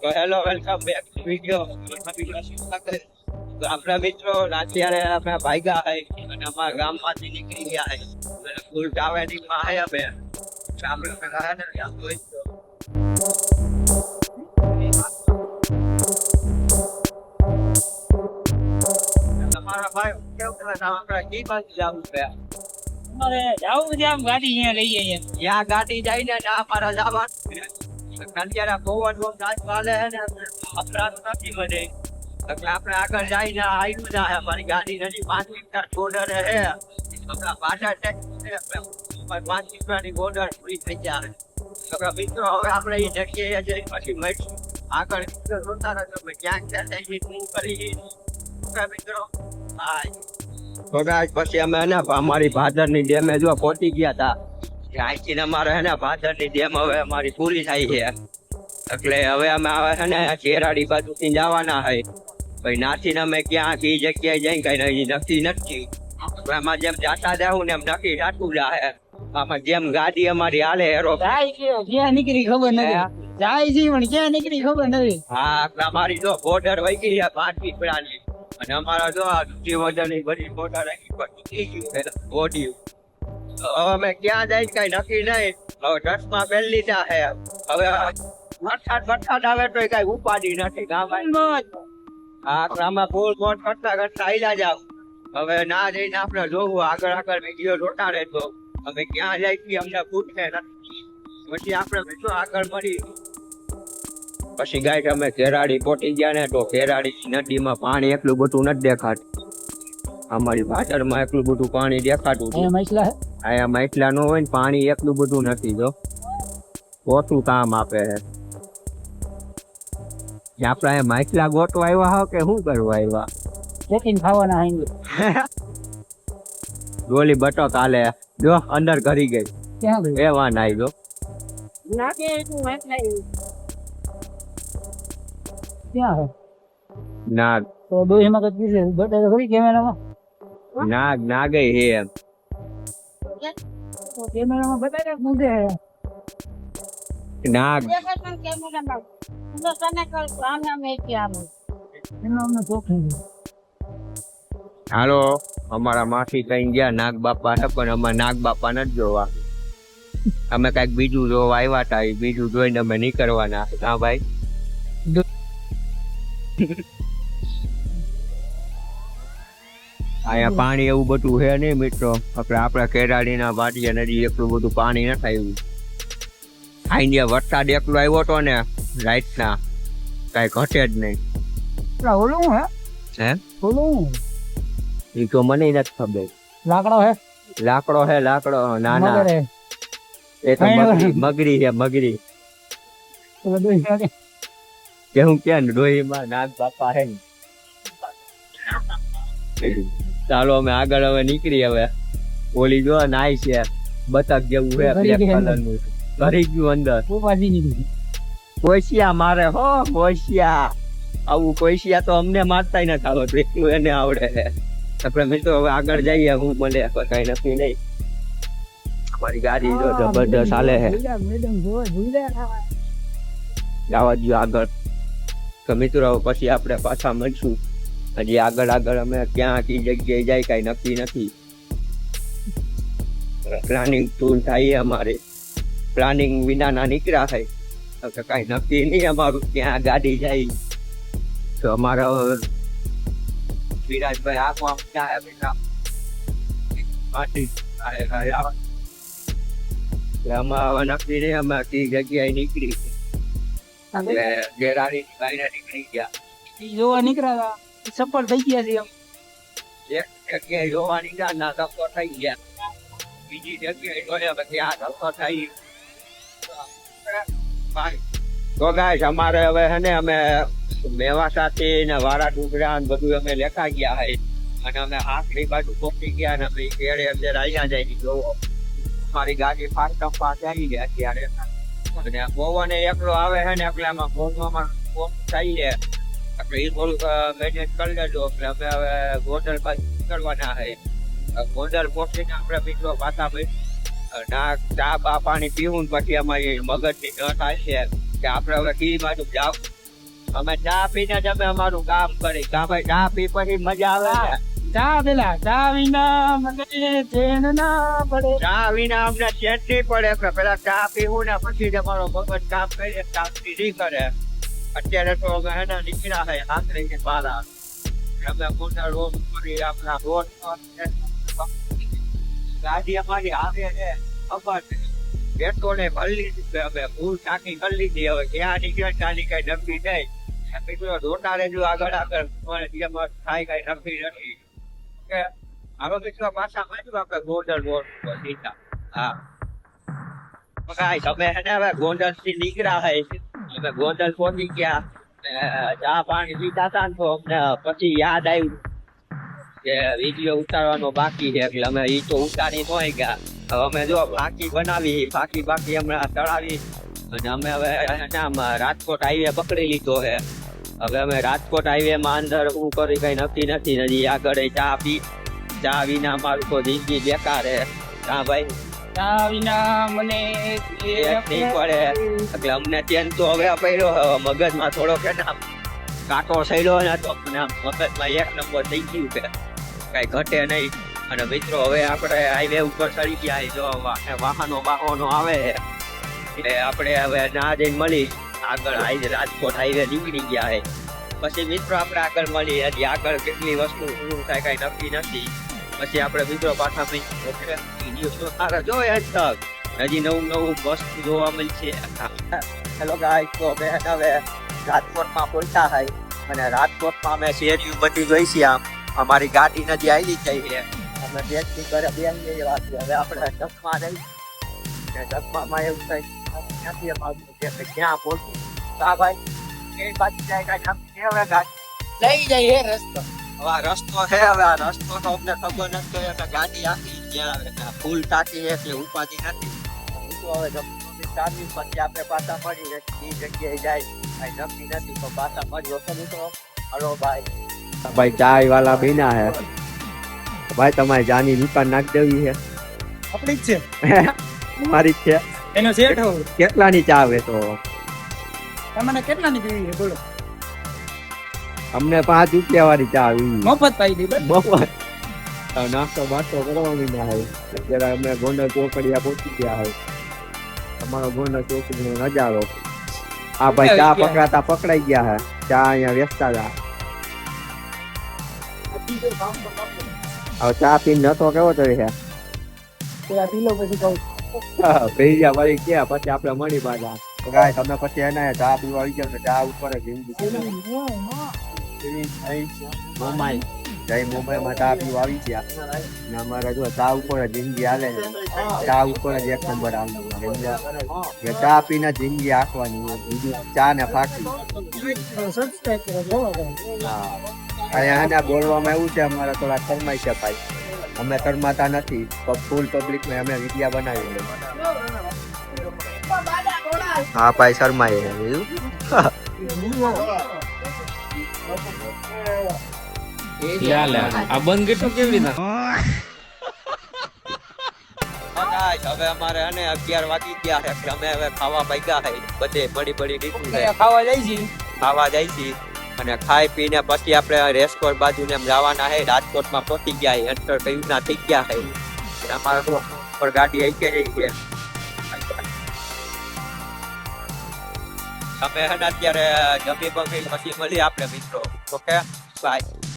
તો hello welcome back to video. તો આપણા મિત્રો અત્યારે આપણા ભાઈગા હે અને અમારા ગામમાંથી નીકળી ગયા હે અને ફૂલ ટ્રાવેલિંગમાં હે અમે આપણે પેલા ને ત્યાં જોઈ તમારા ભાઈ કેવું કરે આપણે કી બાજુ જવું છે અરે જાવું છે આમ ગાડી અહીંયા લઈ જઈએ ત્યાં ગાડી જઈને અમારા જવાનું અત્યારે પવન બહુ ચાલે છે ને અપરાધ નથી બને એટલે આપણે આગળ જઈને આવ્યું જાય અમારી ગાડી નથી 5 કિલોમીટર બોર્ડર છે આપણા પાછળ 5 કિલોમીટરની બોર્ડર પૂરી થઈ જાય આપણા મિત્રો હવે આપણે એ જગ્યાએ જઈ પછી મળીશું આગળ જોતા રહેજો અમે ક્યાંક ક્યાં થઈ શું કરી આપણા મિત્રો પછી અમે ને અમારી ભાદરની ડેમે જો પહોંચી ગયા હતા અહીંથી અમારે હે ને ભાદરની ડેમ હવે અમારી પૂરી થાય છે એટલે હવે અમે આવે છે ને કેરાડી બાજુથી જવાના હોય ભાઈ નાથી અમે ક્યાં કઈ જગ્યાએ જઈ કઈ નક્કી નથી એમાં જેમ જાતા જાવું ને એમ નક્કી થતું જાય આમાં જેમ ગાડી અમારી હાલે હેરો જાય કે ક્યાં નીકળી ખબર નથી જાય છે પણ ક્યાં નીકળી ખબર નથી હા અમારી જો બોર્ડર વહી ગઈ છે 5 પીપળાની અને અમારા જો આ જીવનની બધી બોર્ડર બોડી અમે ક્યાં જાય કઈ નક્કી નહીં હવે દસમાં બેલ લીધા છે હવે વરસાદ આવે તો કઈ ઉપાડી નથી આમાં ફૂલ બોટ કરતા કરતા આયલા જાવ હવે ના જઈને આપણે જોવું આગળ વિડીયો જોતા રહેજો અમે ક્યાં જાય છીએ અમને પૂછે નથી પછી આપણે શું આગળ મળી પછી ગાય અમે કેરાડી પોટી ગયા ને તો કેરાડી નદીમાં પાણી એટલું બધું નથી દેખાતું અમારી પાછળમાં એટલું બધું પાણી દેખાતું અહીંયા મૈટલા નો હોય ને પાણી એટલું બધું નથી જો ઓછું કામ આપે છે આપડા મૈટલા ગોટવા આવ્યા હો કે શું કરવા આવ્યા ચેકિંગ ખાવાના ડોલી બટક હાલે જો અંદર કરી ગઈ ક્યાં ગઈ એવા નાઈ જો નાકે તું વાત નહીં ક્યાં હે નાગ તો દોહીમાં કઈ કીધું બટે ખરી કેમેરામાં નાગ હે એમ તો કેમેરામાં બતાડે મુદે હે નાગ હાલો અમારા માસી કઈ ગયા નાગ બાપા છે પણ અમે નાગ બાપા નથી જોવા અમે કઈક બીજું જોવા આવ્યા હતા બીજું જોઈને અમે નીકળવાના હા ભાઈ અહીંયા પાણી એવું બધું છે નહીં મિત્રો આપડા કેરાડીના વાડિયા નદી એટલું બધું પાણી ન થયું આઈને વરસાદ એકલો આવ્યો હતો ને રાતના કઈ ઘટે જ નહીં ઓલું હે ઓલું એ તો મને નથી ખબર લાકડો હે લાકડો ના ના એ તો મગરી છે મગરી કે હું ક્યાં ડોહીમાં નાગ બાપા હે ચાલો અમે આગળ હવે નીકળી હવે ઓલી જો નાય છે બતક જેવું છે બ્લેક કલરનું ઘરી ગયું અંદર કોઈસિયા મારે હો કોઈસિયા આવું કોઈસિયા તો અમને મારતા નથી આવડતું એટલું એને આવડે છે આપણે મિત્રો હવે આગળ જઈએ હું મળે કઈ નથી નહીં અમારી ગાડી જો જબરદસ્ત હાલે છે જવા દો આગળ તો મિત્રો પછી આપણે પાછા મળશું હજી આગળ અમે ક્યાં કઈ જગ્યાએ જાય કઈ નક્કી નથી પ્લાનિંગ ટૂર થાય અમારે પ્લાનિંગ વિના ના નીકળ્યા થાય તો કઈ નક્કી નહીં અમારું ક્યાં ગાડી જાય તો અમારા વિરાજભાઈ આખો આમ ક્યાં બેઠા આમાં નક્કી નહીં અમે કઈ જગ્યાએ નીકળી ગેરાડી ગાઈને નીકળી ગયા જોવા નીકળ્યા સફળ થઈ ગયા છે એક જગ્યાએ જોવા નીકળ્યા ના ધક્કો થઈ ગયા બીજી જગ્યાએ જોયા પછી આ ધક્કો થઈ તો ગાઈસ અમારે હવે હે ને અમે મેવા સાથે ને વારા ડુંગરા ને બધું અમે લેખા ગયા હે અને અમે આખરી બાજુ પહોંચી ગયા ને અમે કેળે અંદર અહીંયા જઈને જોવો મારી ગાડી ફાટક પાસે આવી ગયા અત્યારે અને પવન એકલો આવે છે ને એટલે આમાં પવનમાં ફોન થઈ જાય એટલે એ થોડુંક મેનેજ કરી લેજો એટલે અમે હવે ગોંડલ બાજુ નીકળવાના છે ગોંડલ પહોંચીને આપણે મિત્રો પાછા ચા પાણી પીવું પછી અમારી મગજની ન થાય છે કે આપણે હવે કઈ બાજુ જાવ. અમે ચા પીને જ અમે અમારું કામ કરી. કા ભાઈ ચા પી પછી મજા આવે ને. ચા વિના મને ચેન ના પડે. ચા વિના અમને ચેન નહીં પડે કે પેલા ચા પીવું ને પછી જ અમારો મગજ કામ કરીએ. કામથી નહીં કરે. અત્યારે તો અમે એના નીકળ્યા છે આંતરિક કે બારા. અમે મોટા રોડ કરી આપણા રોડ ગાડી અમારી આવે છે ખબર પેટ્રોલે ભરી લીધી. અમે ફૂલ ટાંકી કરી લીધી. હવે ક્યાં નીકળે ત્યાંની કઈ નક્કી નહીં. મિત્રો રોટા રેજો આગળ આગળ થાય કઈ નક્કી નથી. કે હવે મિત્રો પાછા મળ્યું આપણે ગોંડલ રોડ પર સીધા. હા કાંઈ તમે એને હવે ગોંડલ થી નીકળ્યા હોય. અમે ગોંડલ પહોંચી ગયા. ચા પાણી પીતા હતા ને તો અમને પછી યાદ આવ્યું કે વિડીયો ઉતારવાનો બાકી છે એટલે અમે ઈ તો ઉતારી ન ગયા. હવે અમે જો ફાંકી બનાવી ફાંકી હમણાં તળાવી અને અમે હવે રાજકોટ હાઈવે પકડી લીધો છે. હવે અમે રાજકોટ હાઈવે માં અંદર હું કરી કઈ નક્કી નથી. હજી આગળ ચા વિના અમારું તો જિંદગી બેકાર છે. હા ભાઈ ચા વિના મને નહીં પડે એટલે અમને ચેન તો હવે પડ્યો. મગજમાં થોડો કે કાંટો સડ્યો ને તો મગજમાં એક નંબર થઈ ગયું છે. કઈ ઘટે નહીં. અને મિત્રો હવે આપણે હાઈવે ઉપર ચડી ગયા. જો વાહનો આવે એટલે આપણે હવે ના જઈને મળી આગળ રાજકોટ હાઈવે નીકળી ગયા છે. પછી મિત્રો આપણે આગળ મળી. હજી આગળ કેટલી વસ્તુ પૂરું થાય કઈ નક્કી નથી. પછી આપણે મિત્રો પાછા જોઈએ હજી નવું વસ્તુ જોવા મળશે. હેલો ગાઈસ, તો અમે હવે રાજકોટમાં પહોંચ્યા હોય અને રાજકોટમાં અમે શેરીઓ બધી જોઈ છે. આમ અમારી ગાડી નજી આવી થઈ છે. અમે બેસની ઘરે બેસી વાત હવે આપણે ચકમા રહી ચકમામાં એવું થાય ક્યાંથી અમારું ક્યાં પહોંચવું. હા ભાઈ એ બાજુ જાય કાંઈ નક્કી હવે ગાડી લઈ જાય હે રસ્તો. હવે આ રસ્તો છે. હવે આ રસ્તો તો અમને ખબર નથી કે ગાડી આખી જ્યાં ફૂલ ટાંકી છે એટલે ઉપાધિ નથી. હવે ચાલી પછી આપણે પાછા મળી એ જગ્યાએ જાય કઈ નક્કી નથી તો પાછા મળ્યો તો મિત્રો. હલો ભાઈ ચાય વાલા બીના હે ભાઈ. તમારી જાની દુકાન નાખી દેવી છે. આપણી જ છે. મારી છે. એનો શેઠ કેટલાની ચા વેચો? તમને કેટલાની પીવી છે બોલો? અમને 5 રૂપિયા વાળી ચા આવી મફત પાઈ દી બસ. મફત. નાસ્તો બાસ્તો કરવાની ના હોય. અત્યારે અમે ગોંડલ ચોકડીયા પહોંચી ગયા હોય. તમારો ગોંડલ ચોકડીનો નજારો. આ ભાઈ ચા પકડાતા પકડાઈ ગયા હે. ચા અહીંયા વેચતા હતા. હવે ચા પીને નતો કેવો તો છે પેલા પીલો પછી કહું ભેરિયા વાળી ગયા. પછી આપણે મળી પાછા ગાય તમે પછી એને ચા પીવા આવી જાવ. ચા ઉપર જ મુંબઈ માં ચા પીવા આવી ગયા ને અમારે જો ચા ઉપર જિંદગી હાલે છે. ચા ઉપર જ એક નંબર આવે. ચા પીને જિંદગી આખવાની ચા ને ફાકી. અહીંયા બોલવામાં એવું છે અમારે થોડા શરમાઈ છે ભાઈ. અમે શરમાતા નથી. ફૂલ પબ્લિક માં અમે વિડિયા બનાવી. હા ભાઈ શરમાઈ આ બંધ કેટલું કેવી રીતના? હવે અમારે 11 વાગી ગયા છે. અમે હવે ખાવા પાક્યા છે. બધે બડી ડીશું ખાવા જાય છે. અને ખાઈ પીને પછી આપણે રેસકોર્સ બાજુ ને જવાના છે. રાજકોટમાં પહોંચી ગયા. એન્ટર કયું ના થઈ ગયા છે. અમારે તો પર ગાડી આવી કે જઈ છે. અમે અત્યારે જમી બમી પછી મળીએ આપણે મિત્રો. Okay bye.